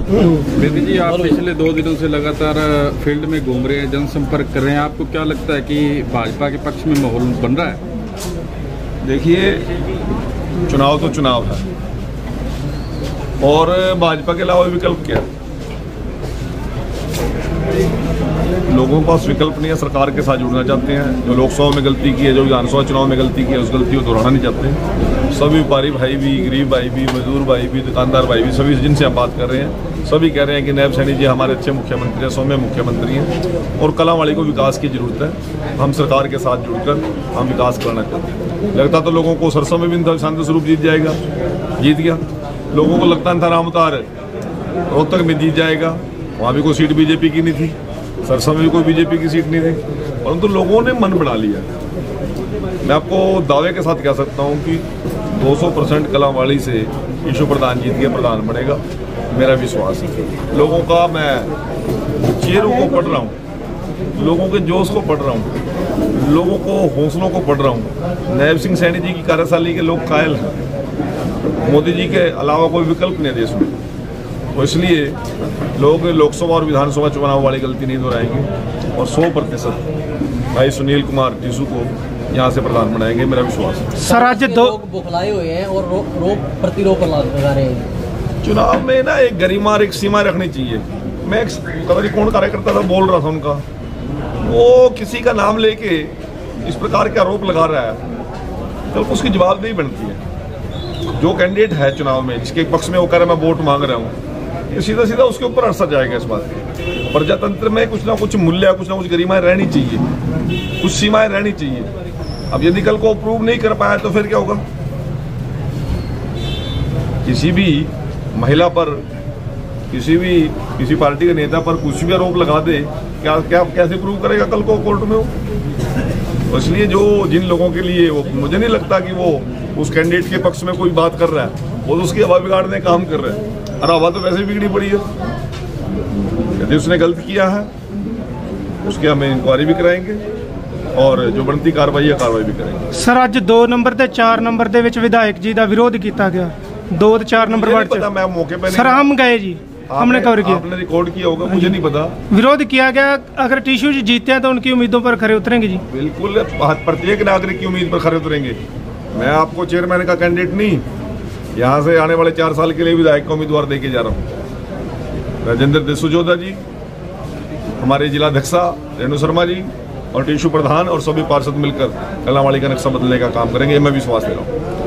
बेदी जी, आप पिछले 2 दिनों से लगातार फील्ड में घूम रहे हैं, जनसंपर्क कर रहे हैं, आपको क्या लगता है कि भाजपा के पक्ष में माहौल बन रहा है? देखिए, चुनाव तो चुनाव है और भाजपा के अलावा विकल्प क्या है? लोगों के पास विकल्प नहीं है, सरकार के साथ जुड़ना चाहते हैं। जो लोकसभा में गलती की है, जो विधानसभा चुनाव में गलती की है, उस गलती को दोहराना नहीं चाहते। सभी व्यापारी भाई भी, गरीब भाई भी, मजदूर भाई भी, दुकानदार भाई भी, सभी जिनसे हम बात कर रहे हैं, सभी कह रहे हैं कि नायब सैनी जी हमारे अच्छे मुख्यमंत्री हैं, सौम्य मुख्यमंत्री हैं और कलावाड़ी को विकास की जरूरत है। हम सरकार के साथ जुड़कर हम विकास करना चाहते हैं। लगता तो लोगों को सरसों में भी शांति स्वरूप जीत जाएगा, जीत गया। लोगों को लगता था रामतार रोहतक में जीत जाएगा, वहाँ भी कोई सीट बीजेपी की नहीं थी, सरसों में भी कोई बीजेपी की सीट नहीं थी, परंतु लोगों ने मन बना लिया। मैं आपको दावे के साथ कह सकता हूं कि 200% कलावाड़ी से ईशु प्रधान जीत के प्रधान बनेगा, मेरा विश्वास है। लोगों का मैं चेहरों को पढ़ रहा हूं, लोगों के जोश को पढ़ रहा हूं, लोगों को हौसलों को पढ़ रहा हूं। नायब सिंह सैनी जी की कार्यशैली के लोग कायल हैं, मोदी जी के अलावा कोई विकल्प नहीं है देश में, तो इसलिए लोग लोकसभा और विधानसभा चुनाव वाली गलती नहीं दोहराएंगे और 100% भाई सुनील कुमार टीसू को यहाँ से प्रधान बनाएंगे, मेरा विश्वास है। सर, आज दो बुखलाए हुए हैं और प्रतिरोप लगा रहे हैं। चुनाव में ना एक गरिमा और एक सीमा रखनी चाहिए। मैं एक कौन कार्यकर्ता था बोल रहा था उनका, वो किसी का नाम लेके इस प्रकार के आरोप लगा रहा है, कल उसकी जवाबदेही बनती है। जो कैंडिडेट है चुनाव में, जिसके पक्ष में वो कह रहा है मैं वोट मांग रहा हूँ, ये सीधा सीधा उसके ऊपर अरसा जाएगा। इस बात प्रजातंत्र में कुछ ना कुछ मूल्य, कुछ ना कुछ गरिमाएं रहनी चाहिए, कुछ सीमाएं रहनी चाहिए। अब यदि कल को अप्रूव नहीं कर पाया तो फिर क्या होगा? किसी भी महिला पर, किसी पार्टी के नेता पर कुछ भी आरोप लगा दे, क्या कैसे प्रूव करेगा कल को कोर्ट में वो? तो इसलिए जो जिन लोगों के लिए वो, मुझे नहीं लगता कि वो उस कैंडिडेट के पक्ष में कोई बात कर रहा है, वो तो उसकी हवा बिगाड़ने का काम कर रहे हैं। और हवा तो वैसे बिगड़ी पड़ी है। यदि उसने गलत किया है उसके हम इंक्वायरी भी कराएंगे और जो बनती कार्रवाई है कार्रवाई भी करेंगे। सर, आज 2 नंबर ਤੇ 4 ਨੰਬਰ ਦੇ ਵਿੱਚ ਵਿਧਾਇਕ ਜੀ ਦਾ ਵਿਰੋਧ ਕੀਤਾ ਗਿਆ। 2 ਤੇ 4 नंबर वार्ड पता, मैं मौके पे सर हम गए जी, हमने कवर किया। आपने रिकॉर्ड किया होगा, मुझे नहीं पता। विरोध किया गया, अगर टीशू जी जीते हैं तो उनकी उम्मीदों पर खरे उतरेंगे जी? बिल्कुल, प्रत्येक नागरिक की उम्मीद पर खरे उतरेंगे। मैं आपको चेयरमैन का कैंडिडेट नहीं, यहाँ से आने वाले 4 साल के लिए विधायक का उम्मीदवार देके जा रहा हूँ। राजेंद्र देसुजोधा जी, हमारे जिलाध्यक्षा रेणु शर्मा जी और टीशू प्रधान और सभी पार्षद मिलकर कलावाड़ी का नक्शा बदलने का काम करेंगे, ये मैं विश्वास दे रहा हूँ।